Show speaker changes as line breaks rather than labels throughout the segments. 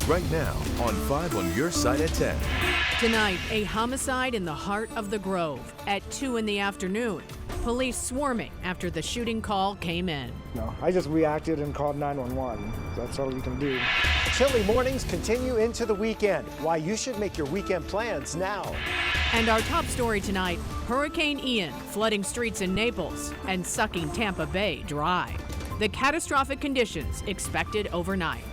right now on 5 on your side at 10.
Tonight, a homicide in the heart of the Grove at 2 in the afternoon. Police swarming after the shooting call came in.
No, I just reacted and called 911. That's all you can do.
Chilly mornings continue into the weekend. Why you should make your weekend plans now.
And our top story tonight, Hurricane Ian flooding streets in Naples and sucking Tampa Bay dry. The catastrophic conditions expected overnight.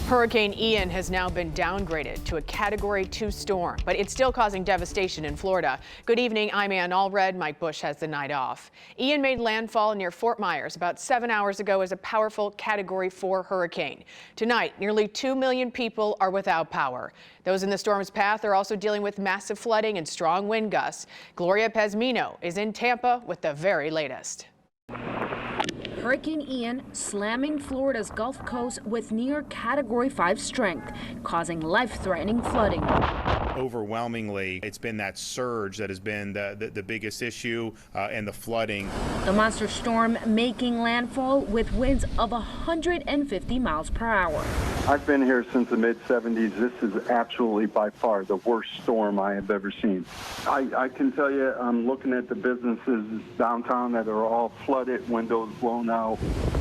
Hurricane Ian has now been downgraded to a Category 2 storm, but it's still causing devastation in Florida. Good evening, I'm Ann Allred. Mike Bush has the night off. Ian made landfall near Fort Myers about 7 hours ago as a powerful Category 4 hurricane. Tonight, nearly 2 million people are without power. Those in the storm's path are also dealing with massive flooding and strong wind gusts. Gloria Pazmino is in Tampa with the very latest.
Hurricane Ian slamming Florida's Gulf Coast with near Category 5 strength, causing life-threatening flooding.
Overwhelmingly, it's been that surge that has been the biggest issue, and the flooding.
The monster storm making landfall with winds of 150 miles per hour.
I've been here since the mid-70s. This is absolutely by far the worst storm I have ever seen. I can tell you, I'm looking at the businesses downtown that are all flooded, windows blown out.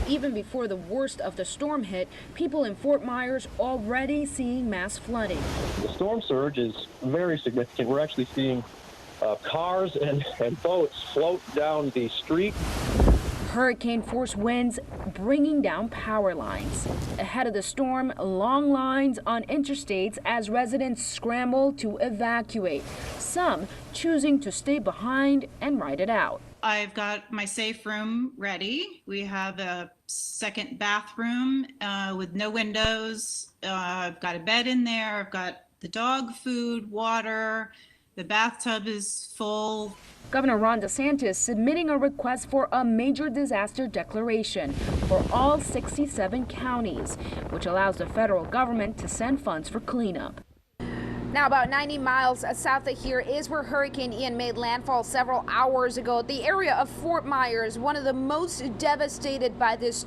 Even before the worst of the storm hit, people in Fort Myers already seeing mass flooding.
The storm surge is very significant. We're actually seeing cars and boats float down the street.
Hurricane force winds bringing down power lines. Ahead of the storm, long lines on interstates as residents scramble to evacuate. Some choosing to stay behind and ride it out.
I've got my safe room ready. We have a second bathroom with no windows. I've got a bed in there. I've got the dog food, water. The bathtub is full.
Governor Ron DeSantis submitting a request for a major disaster declaration for all 67 counties, which allows the federal government to send funds for cleanup.
Now, about 90 miles south of here is where Hurricane Ian made landfall several hours ago. The area of Fort Myers, one of the most devastated by this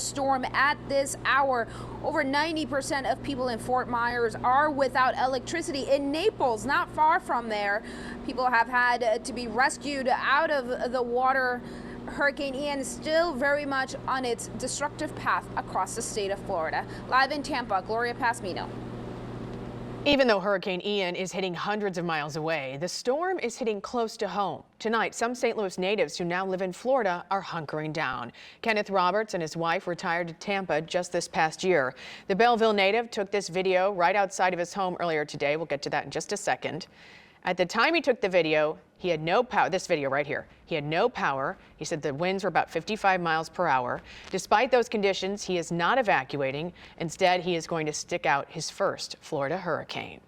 storm at this hour. Over 90% of people in Fort Myers are without electricity. In Naples, not far from there, people have had to be rescued out of the water. Hurricane Ian is still very much on its destructive path across the state of Florida. Live in Tampa, Gloria Pazmino.
Even though Hurricane Ian is hitting hundreds of miles away, the storm is hitting close to home. Tonight, some St. Louis natives who now live in Florida are hunkering down. Kenneth Roberts and his wife retired to Tampa just this past year. The Belleville native took this video right outside of his home earlier today. We'll get to that in just a second. At the time he took the video, he had no power. This video right here. He had no power. He said the winds were about 55 miles per hour. Despite those conditions, he is not evacuating. Instead, he is going to stick out his first Florida hurricane.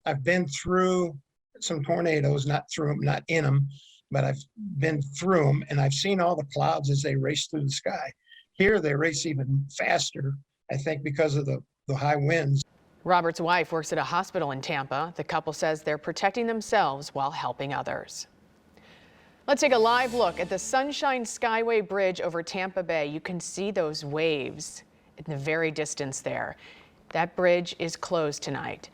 I've been through some tornadoes, not through them, not in them, but I've been through them, and I've seen all the clouds as they race through the sky. Here, they race even faster, I think, because of the high winds.
Robert's wife works at a hospital in Tampa. The couple says they're protecting themselves while helping others. Let's take a live look at the Sunshine Skyway Bridge over Tampa Bay. You can see those waves in the very distance there. That bridge is closed tonight.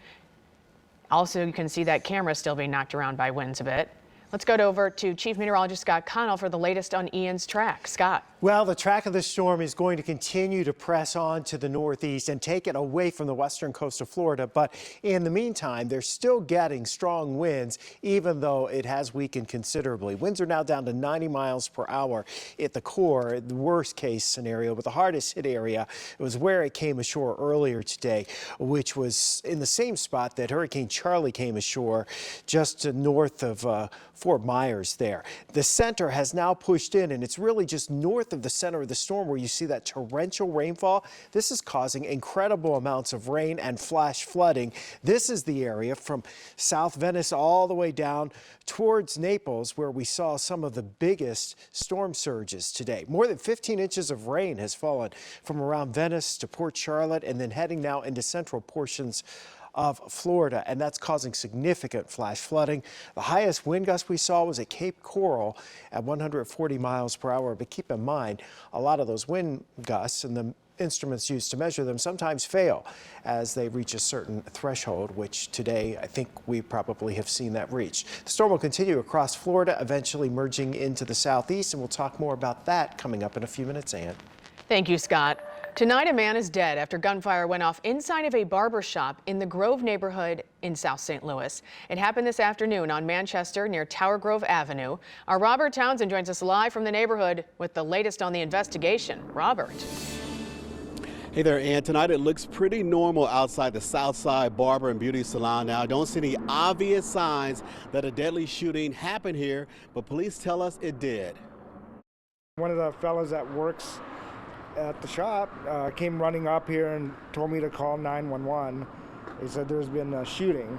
Also, you can see that camera still being knocked around by winds a bit. Let's go over to Chief Meteorologist Scott Connell for the latest on Ian's track. Scott.
Well, the track of the storm is going to continue to press on to the northeast and take it away from the western coast of Florida. But in the meantime, they're still getting strong winds, even though it has weakened considerably. Winds are now down to 90 miles per hour at the core, the worst case scenario. But the hardest hit area was where it came ashore earlier today, which was in the same spot that Hurricane Charlie came ashore, just north of Fort Myers there. The center has now pushed in, and it's really just north of the center of the storm where you see that torrential rainfall. This is causing incredible amounts of rain and flash flooding. This is the area from South Venice all the way down towards Naples where we saw some of the biggest storm surges today. More than 15 inches of rain has fallen from around Venice to Port Charlotte and then heading now into central portions of Florida, and that's causing significant flash flooding. The highest wind gust we saw was at Cape Coral at 140 miles per hour. But keep in mind, a lot of those wind gusts and the instruments used to measure them sometimes fail as they reach a certain threshold, which today I think we probably have seen that reached. The storm will continue across Florida, eventually merging into the southeast, and we'll talk more about that coming up in a few minutes, Ann.
Thank you, Scott. Tonight, a man is dead after gunfire went off inside of a barber shop in the Grove neighborhood in South St. Louis. It happened this afternoon on Manchester near Tower Grove Avenue. Our Robert Townsend joins us live from the neighborhood with the latest on the investigation. Robert.
Hey there, Ann. Tonight it looks pretty normal outside the Southside Barber and Beauty Salon. Now, I don't see any obvious signs that a deadly shooting happened here, but police tell us it did.
One of the fellas that works at the shop came running up here and told me to call 911. He said there's been a shooting.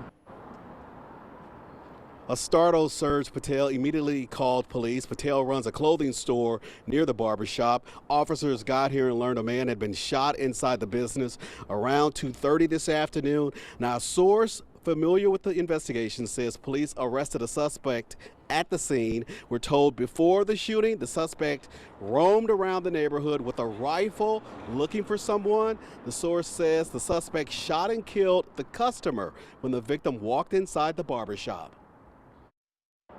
A startled Serge Patel immediately called police. Patel runs a clothing store near the barber shop. Officers got here and learned a man had been shot inside the business around 2:30 this afternoon. Now, a source familiar with the investigation says police arrested a suspect at the scene. We're told before the shooting, the suspect roamed around the neighborhood with a rifle looking for someone. The source says the suspect shot and killed the customer when the victim walked inside the barber shop.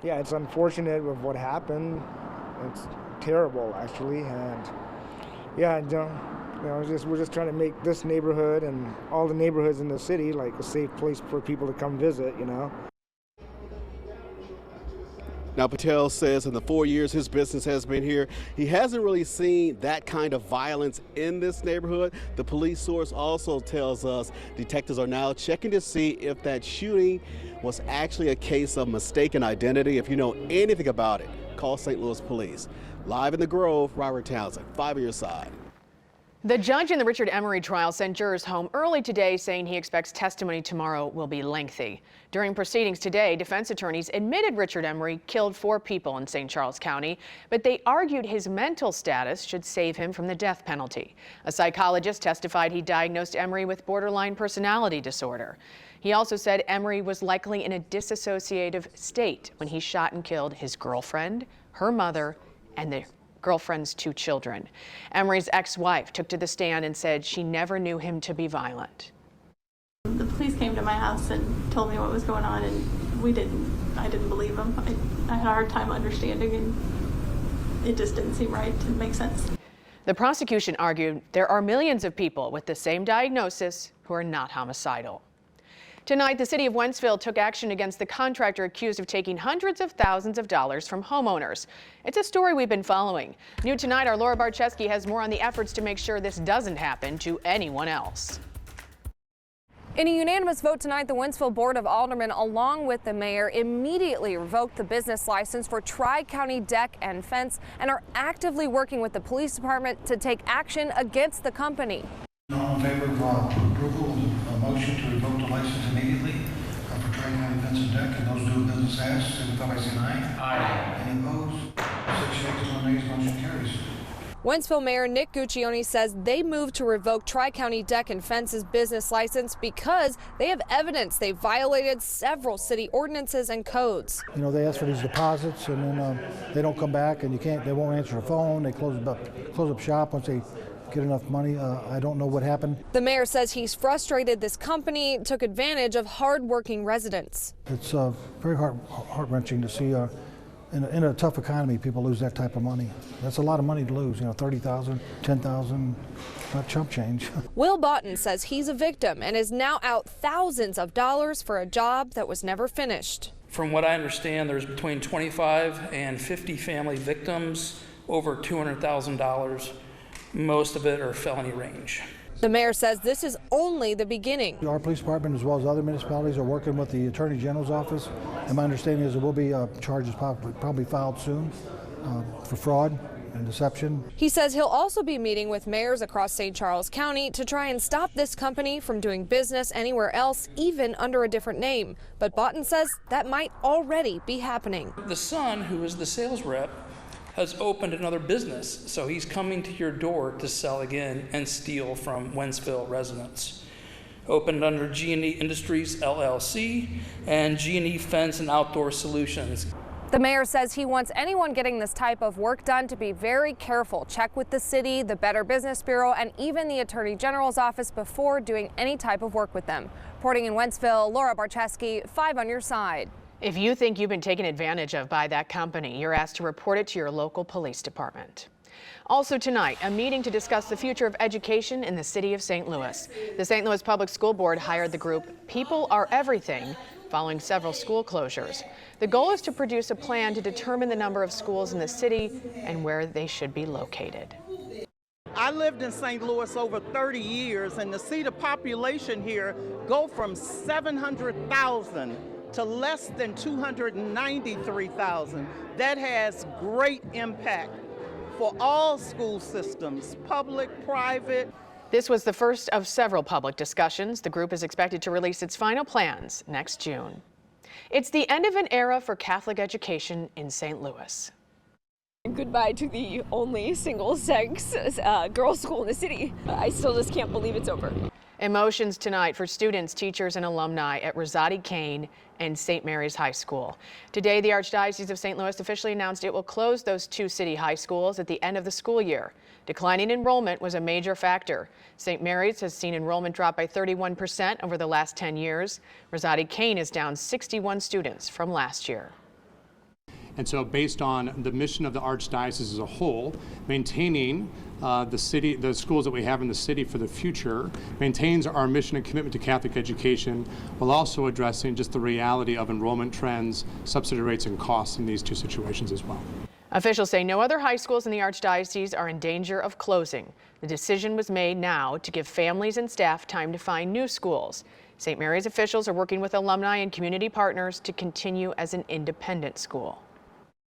Yeah, it's unfortunate with what happened. It's terrible, actually, and yeah, we're just trying to make this neighborhood and all the neighborhoods in the city like a safe place for people to come visit, you know.
Now, Patel says in the 4 years his business has been here, he hasn't really seen that kind of violence in this neighborhood. The police source also tells us detectives are now checking to see if that shooting was actually a case of mistaken identity. If you know anything about it, call St. Louis Police. Live in the Grove, Robert Townsend, 5 on your side.
The judge in the Richard Emery trial sent jurors home early today, saying he expects testimony tomorrow will be lengthy. During proceedings today, defense attorneys admitted Richard Emery killed 4 people in St. Charles County, but they argued his mental status should save him from the death penalty. A psychologist testified he diagnosed Emery with borderline personality disorder. He also said Emery was likely in a dissociative state when he shot and killed his girlfriend, her mother, and their girlfriend's 2 children. Emery's ex-wife took to the stand and said she never knew him to be violent.
The police came to my house and told me what was going on, and I didn't believe them. I had a hard time understanding, and it just didn't seem right. It didn't make sense.
The prosecution argued there are millions of people with the same diagnosis who are not homicidal. Tonight, the city of Wentzville took action against the contractor accused of taking hundreds of thousands of dollars from homeowners. It's a story we've been following. New tonight, our Laura Barczewski has more on the efforts to make sure this doesn't happen to anyone else.
In a unanimous vote tonight, the Wentzville Board of Aldermen, along with the mayor, immediately revoked the business license for Tri-County Deck and Fence and are actively working with the police department to take action against the company.
All in favor of approval of a motion to revoke the license immediately for Tri-County Fence and Deck, and those doing business as, signify by saying aye. Aye. Any opposed? 6 yeas, 1 nays, motion carries.
Wentzville Mayor Nick Guccione says they moved to revoke Tri-County Deck and Fence's business license because they have evidence they violated several city ordinances and codes.
You know, they ask for these deposits and then they don't come back, and they won't answer the phone. They close up shop once they get enough money. I don't know what happened.
The mayor says he's frustrated this company took advantage of hard-working residents.
It's very heart-wrenching to see in a tough economy people lose that type of money. That's a lot of money to lose, you know, $30,000, $10,000, not chump change.
Will Boughton says he's a victim and is now out thousands of dollars for a job that was never finished.
From what I understand, there's between 25 and 50 family victims, over $200,000. Most of it are felony range.
The mayor says this is only the beginning.
Our police department, as well as other municipalities, are working with the Attorney General's office, and my understanding is there will be charges probably filed soon for fraud and deception.
He says he'll also be meeting with mayors across St. Charles County to try and stop this company from doing business anywhere else, even under a different name. But Boughton says that might already be happening.
The son, who is the sales rep, has opened another business, so he's coming to your door to sell again and steal from Wentzville residents. Opened under G&E Industries LLC and G&E Fence and Outdoor Solutions.
The mayor says he wants anyone getting this type of work done to be very careful. Check with the city, the Better Business Bureau, and even the Attorney General's office before doing any type of work with them. Reporting in Wentzville, Laura Barcheski, 5 on your side.
If you think you've been taken advantage of by that company, you're asked to report it to your local police department. Also tonight, a meeting to discuss the future of education in the city of St. Louis. The St. Louis Public School Board hired the group People Are Everything following several school closures. The goal is to produce a plan to determine the number of schools in the city and where they should be located.
I lived in St. Louis over 30 years, and to see the population here go from 700,000 to less than 293,000, that has great impact for all school systems, public, private.
This was the first of several public discussions. The group is expected to release its final plans next June. It's the end of an era for Catholic education in St. Louis.
Goodbye to the only single-sex girls' school in the city. I still just can't believe it's over.
Emotions tonight for students, teachers, and alumni at Rosati Kane and St. Mary's High School. Today, the Archdiocese of St. Louis officially announced it will close those 2 city high schools at the end of the school year. Declining enrollment was a major factor. St. Mary's has seen enrollment drop by 31% over the last 10 years. Rosati Kane is down 61 students from last year.
And so based on the mission of the Archdiocese as a whole, maintaining the schools that we have in the city for the future, maintains our mission and commitment to Catholic education, while also addressing just the reality of enrollment trends, subsidy rates, and costs in these 2 situations as well.
Officials say no other high schools in the Archdiocese are in danger of closing. The decision was made now to give families and staff time to find new schools. St. Mary's officials are working with alumni and community partners to continue as an independent school.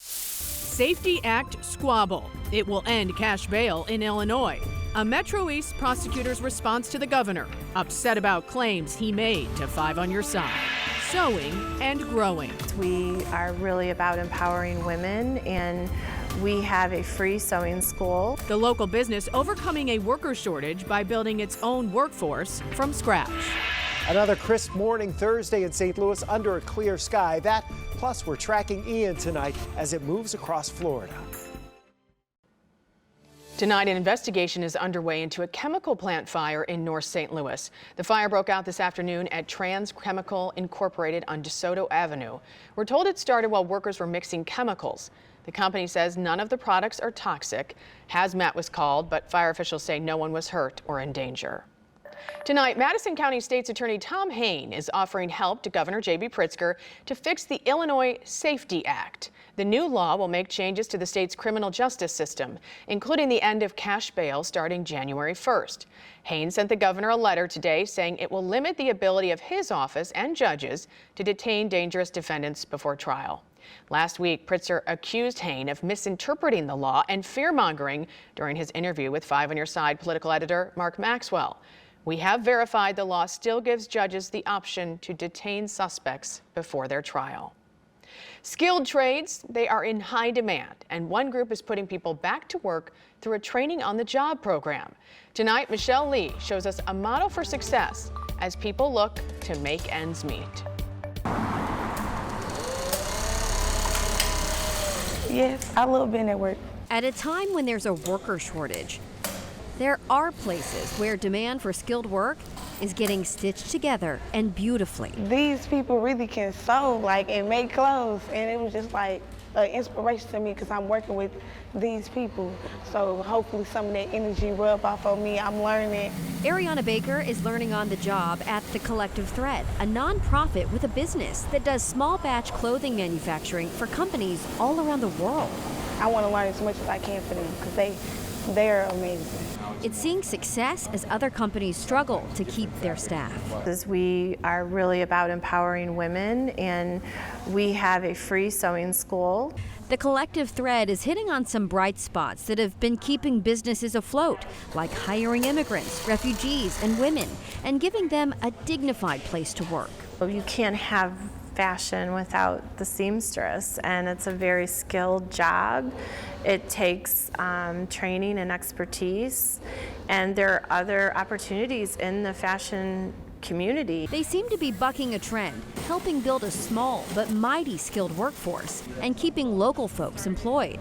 Safety Act squabble. It will end cash bail in Illinois. A Metro East prosecutor's response to the governor, upset about claims he made to 5 on Your Side. Sewing and growing.
We are really about empowering women, and we have a free sewing school.
The local business overcoming a worker shortage by building its own workforce from scratch.
Another crisp morning Thursday in St. Louis under a clear sky. That plus we're tracking Ian tonight as it moves across Florida.
Tonight, an investigation is underway into a chemical plant fire in North St. Louis. The fire broke out this afternoon at Trans Chemical Incorporated on DeSoto Avenue. We're told it started while workers were mixing chemicals. The company says none of the products are toxic. Hazmat was called, but fire officials say no one was hurt or in danger. Tonight, Madison County State's Attorney Tom Hain is offering help to Governor J.B. Pritzker to fix the Illinois Safety Act. The new law will make changes to the state's criminal justice system, including the end of cash bail starting January 1st. Hain sent the governor a letter today saying it will limit the ability of his office and judges to detain dangerous defendants before trial. Last week, Pritzker accused Hain of misinterpreting the law and fear-mongering during his interview with 5 on Your Side political editor Mark Maxwell. We have verified the law still gives judges the option to detain suspects before their trial. Skilled trades, they are in high demand, and one group is putting people back to work through a training on the job program. Tonight, Michelle Lee shows us a model for success as people look to make ends meet.
Yes, I love being at work.
At a time when there's a worker shortage, there are places where demand for skilled work is getting stitched together and beautifully.
These people really can sew and make clothes, and it was just like an inspiration to me because I'm working with these people. So hopefully some of that energy rub off on me. I'm learning.
Ariana Baker is learning on the job at The Collective Thread, a nonprofit with a business that does small batch clothing manufacturing for companies all around the world.
I want to learn as much as I can for them because they're amazing.
It's seeing success as other companies struggle to keep their staff.
We are really about empowering women, and we have a free sewing school.
The Collective Thread is hitting on some bright spots that have been keeping businesses afloat, like hiring immigrants, refugees, and women, and giving them a dignified place to work.
You can't have fashion without the seamstress, and it's a very skilled job. It takes training and expertise, and there are other opportunities in the fashion community.
They seem to be bucking a trend, helping build a small but mighty skilled workforce and keeping local folks employed.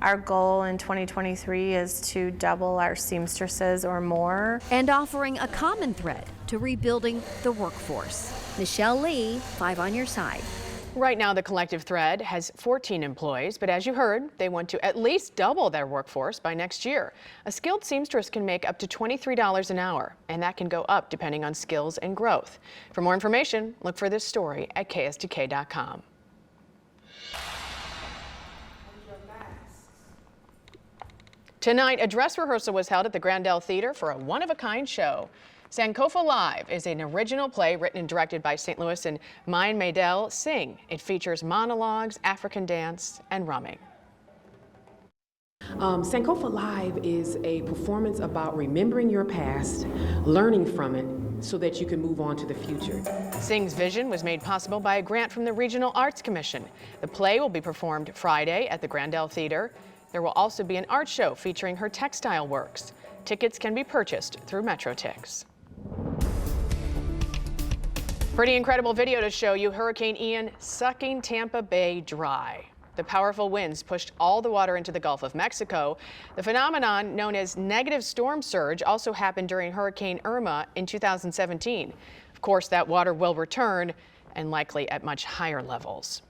Our goal in 2023 is to double our seamstresses or more.
And offering a common thread to rebuilding the workforce. Michelle Lee, 5 on your side.
Right now, the collective thread has 14 employees, but as you heard, they want to at least double their workforce by next year. A skilled seamstress can make up to $23 an hour, and that can go up depending on skills and growth. For more information, look for this story at KSTK.com. Tonight, a dress rehearsal was held at the Grandel Theater for a one-of-a-kind show. Sankofa Live is an original play written and directed by St. Louis and Mine Maydell Sing. It features monologues, African dance, and rumming.
Sankofa Live is a performance about remembering your past, learning from it, so that you can move on to the future.
Sing's vision was made possible by a grant from the Regional Arts Commission. The play will be performed Friday at the Grandel Theater. There will also be an art show featuring her textile works. Tickets can be purchased through MetroTix. Pretty incredible video to show you Hurricane Ian sucking Tampa Bay dry. The powerful winds pushed all the water into the Gulf of Mexico. The phenomenon known as negative storm surge also happened during Hurricane Irma in 2017. Of course, that water will return and likely at much higher levels.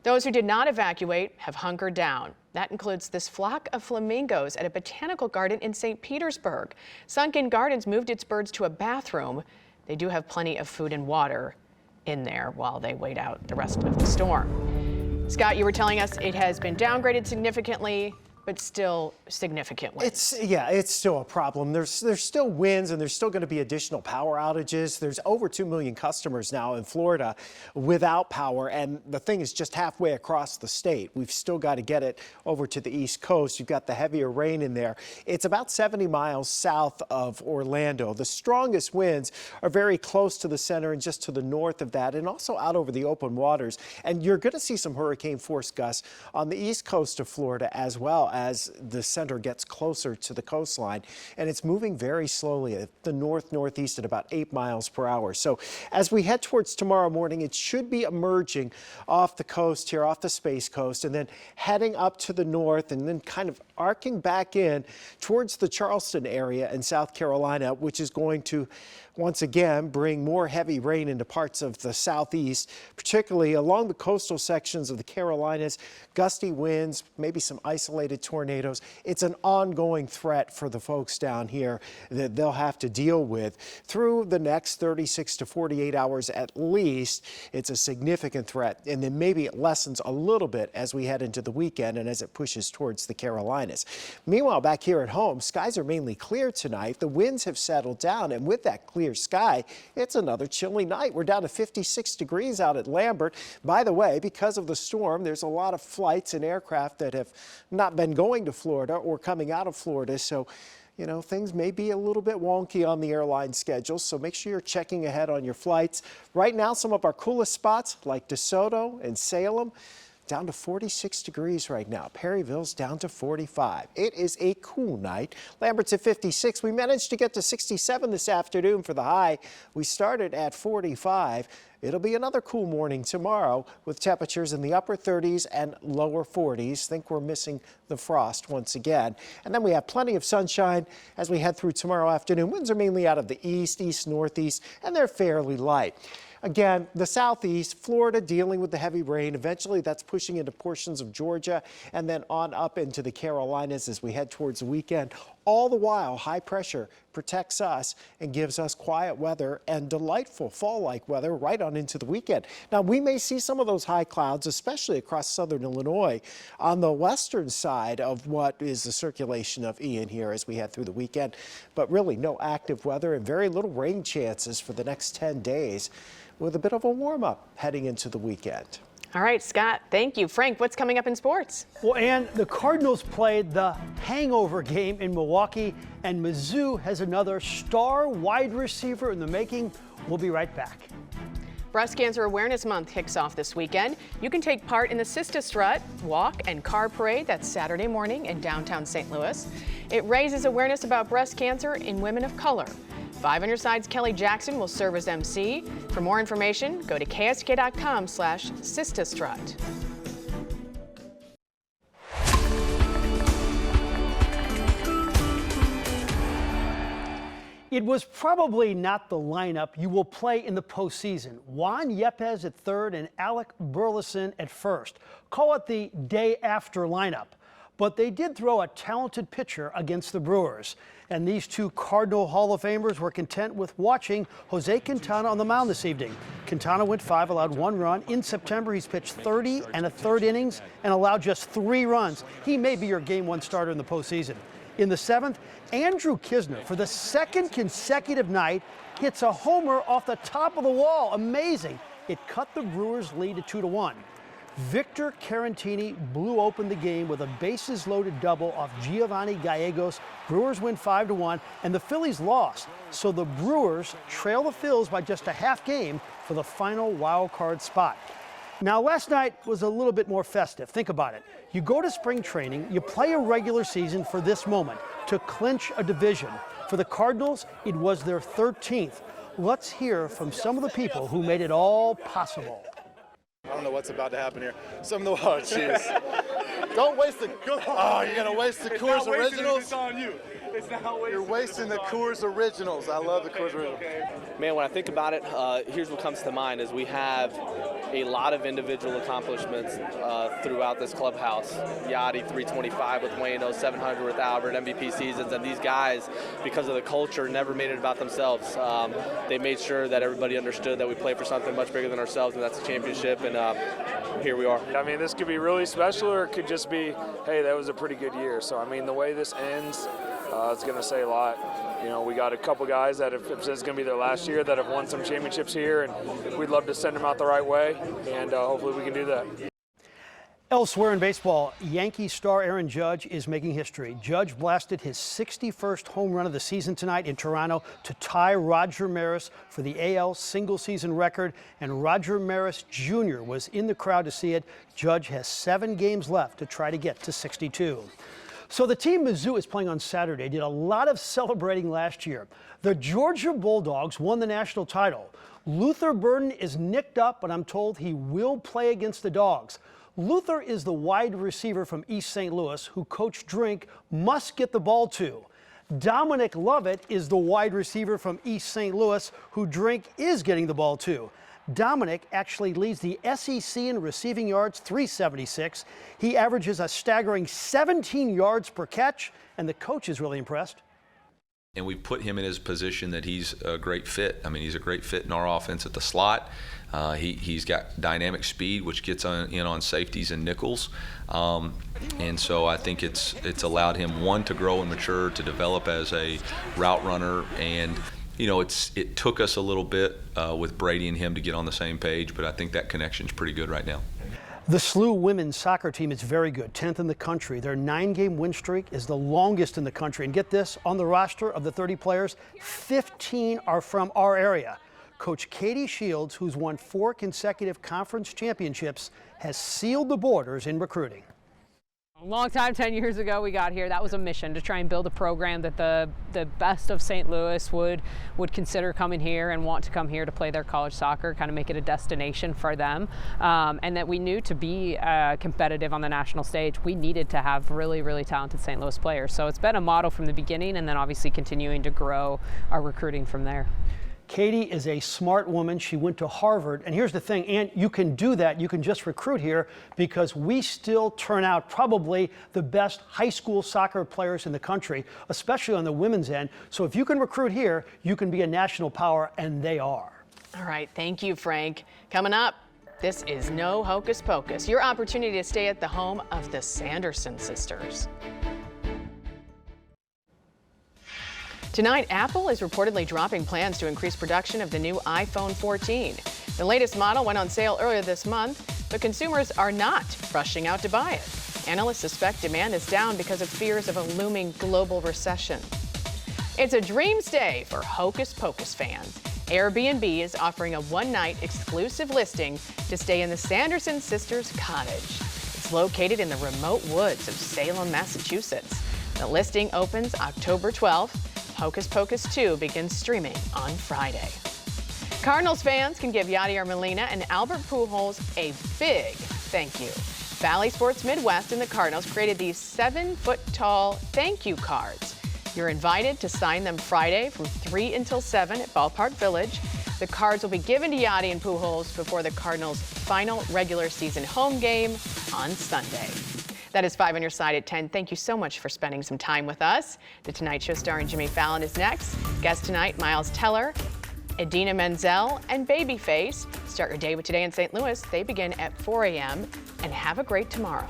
Those who did not evacuate have hunkered down. That includes this flock of flamingos at a botanical garden in St. Petersburg. Sunken Gardens moved its birds to a bathroom. They do have plenty of food and water in there while they wait out the rest of the storm. Scott, you were telling us it has been downgraded significantly, but still significant winds.
It's still a problem. There's still winds, and there's still going to be additional power outages. There's over 2 million customers now in Florida without power, and the thing is just halfway across the state. We've still got to get it over to the East Coast. You've got the heavier rain in there. It's about 70 miles south of Orlando. The strongest winds are very close to the center and just to the north of that, and also out over the open waters. And you're going to see some hurricane force gusts on the east coast of Florida as well as the center gets closer to the coastline, and it's moving very slowly at the northeast at about 8 miles per hour. So as we head towards tomorrow morning, it should be emerging off the coast here, off the Space Coast, and then heading up to the north and then kind of arcing back in towards the Charleston area in South Carolina, which is going to once again bring more heavy rain into parts of the southeast, particularly along the coastal sections of the Carolinas. Gusty winds, maybe some isolated tornadoes. It's an ongoing threat for the folks down here that they'll have to deal with through the next 36 to 48 hours at least. It's a significant threat, and then maybe it lessens a little bit as we head into the weekend and as it pushes towards the Carolinas. Meanwhile, back here at home, skies are mainly clear tonight. The winds have settled down, and with that clear sky, it's another chilly night. We're down to 56 degrees out at Lambert. By the way, because of the storm, there's a lot of flights and aircraft that have not been going to Florida or coming out of Florida. So, you know, things may be a little bit wonky on the airline schedule, so make sure you're checking ahead on your flights. Right now, some of our coolest spots like DeSoto and Salem, down to 46 degrees right now. Perryville's down to 45. It is a cool night. Lambert's at 56. We managed to get to 67 this afternoon for the high. We started at 45. It'll be another cool morning tomorrow with temperatures in the upper 30s and lower 40s. Think we're missing the frost once again. And then we have plenty of sunshine as we head through tomorrow afternoon. Winds are mainly out of the east, northeast, and they're fairly light. Again, the southeast, Florida dealing with the heavy rain. Eventually, that's pushing into portions of Georgia and then on up into the Carolinas as we head towards the weekend. All the while, high pressure protects us and gives us quiet weather and delightful fall-like weather right on into the weekend. Now, we may see some of those high clouds, especially across southern Illinois, on the western side of what is the circulation of Ian here as we head through the weekend. But really, no active weather and very little rain chances for the next 10 days. With a bit of a warm-up heading into the weekend.
All right, Scott, thank you. Frank, what's coming up in sports?
Well, Ann, the Cardinals played the hangover game in Milwaukee, and Mizzou has another star wide receiver in the making. We'll be right back.
Breast Cancer Awareness Month kicks off this weekend. You can take part in the Sister Strut Walk and Car Parade that's Saturday morning in downtown St. Louis. It raises awareness about breast cancer in women of color. 5 on Your Side's Kelly Jackson will serve as MC. For more information, go to ksk.com/sistastrut.
It was probably not the lineup you will play in the postseason. Juan Yepes at third and Alec Burleson at first. Call it the day after lineup. But they did throw a talented pitcher against the Brewers. And these two Cardinal Hall of Famers were content with watching Jose Quintana on the mound this evening. Quintana went 5, allowed 1 run. In September, he's pitched 30 1/3 innings and allowed just 3 runs. He may be your Game 1 starter in the postseason. In the 7th, Andrew Kisner, for the 2nd consecutive night, hits a homer off the top of the wall. Amazing. It cut the Brewers' lead to 2-1. Victor Carantini blew open the game with a bases-loaded double off Giovanni Gallegos. Brewers win 5-1, and the Phillies lost. So the Brewers trail the Phils by just a half game for the final wild card spot. Now, last night was a little bit more festive. Think about it. You go to spring training, you play a regular season for this moment, to clinch a division. For the Cardinals, it was their 13th. Let's hear from some of the people who made it all possible.
I don't know what's about to happen here. Some of the, oh, jeez. Don't waste the, oh, you're going to waste the Coors Originals? It's on you. It's not wasting. You're wasting the Coors Originals. I love the Coors Originals.
Man, when I think about it, here's what comes to mind is we have a lot of individual accomplishments throughout this clubhouse. Yachty 325 with Wayno, 700 with Albert, MVP seasons, and these guys, because of the culture, never made it about themselves. They made sure that everybody understood that we play for something much bigger than ourselves, and that's a championship, and here we are.
I mean, this could be really special, or it could just be, hey, that was a pretty good year. So, I mean, the way this ends, it's going to say a lot. You know, we got a couple guys that have, this is going to be their last year, that have won some championships here, and we'd love to send them out the right way, and hopefully we can do that.
Elsewhere in baseball, Yankees star Aaron Judge is making history. Judge blasted his 61st home run of the season tonight in Toronto to tie Roger Maris for the AL single-season record, and Roger Maris Jr. was in the crowd to see it. Judge has 7 games left to try to get to 62. So the team Mizzou is playing on Saturday did a lot of celebrating last year. The Georgia Bulldogs won the national title. Luther Burden is nicked up, but I'm told he will play against the Dogs. Luther is the wide receiver from East St. Louis who Coach Drink must get the ball to. Dominic Lovett is the wide receiver from East St. Louis who Drink is getting the ball to. Dominic actually leads the SEC in receiving yards, 376. He averages a staggering 17 yards per catch, and the coach is really impressed.
And we put him in his position that he's a great fit. I mean, he's a great fit in our offense at the slot. He's got dynamic speed, which gets in on safeties and nickels. And so I think it's allowed him, one, to grow and mature, to develop as a route runner. And, you know, it took us a little bit with Brady and him to get on the same page, but I think that connection's pretty good right now.
The SLU women's soccer team is very good, 10th in the country. Their 9-game win streak is the longest in the country. And get this, on the roster of the 30 players, 15 are from our area. Coach Katie Shields, who's won 4 consecutive conference championships, has sealed the borders in recruiting.
A long time, 10 years ago we got here. That was a mission, to try and build a program that the best of St. Louis would consider coming here and want to come here to play their college soccer, kind of make it a destination for them. And that we knew to be competitive on the national stage, we needed to have really, really talented St. Louis players. So it's been a model from the beginning, and then obviously continuing to grow our recruiting from there.
Katie is a smart woman. She went to Harvard. And here's the thing, and you can do that. You can just recruit here because we still turn out probably the best high school soccer players in the country, especially on the women's end. So if you can recruit here, you can be a national power, and they are.
All right, thank you, Frank. Coming up, this is No Hocus Pocus, your opportunity to stay at the home of the Sanderson sisters. Tonight, Apple is reportedly dropping plans to increase production of the new iPhone 14. The latest model went on sale earlier this month, but consumers are not rushing out to buy it. Analysts suspect demand is down because of fears of a looming global recession. It's a dreams day for Hocus Pocus fans. Airbnb is offering a one-night exclusive listing to stay in the Sanderson Sisters Cottage. It's located in the remote woods of Salem, Massachusetts. The listing opens October 12th. Hocus Pocus 2 begins streaming on Friday. Cardinals fans can give Yadier Molina and Albert Pujols a big thank you. Valley Sports Midwest and the Cardinals created these 7-foot-tall thank you cards. You're invited to sign them Friday from 3 until 7 at Ballpark Village. The cards will be given to Yadi and Pujols before the Cardinals' final regular season home game on Sunday. That is 5 on your side at 10. Thank you so much for spending some time with us. The Tonight Show starring Jimmy Fallon is next. Guest tonight, Miles Teller, Idina Menzel, and Babyface. Start your day with Today in St. Louis. They begin at 4 a.m. and have a great tomorrow.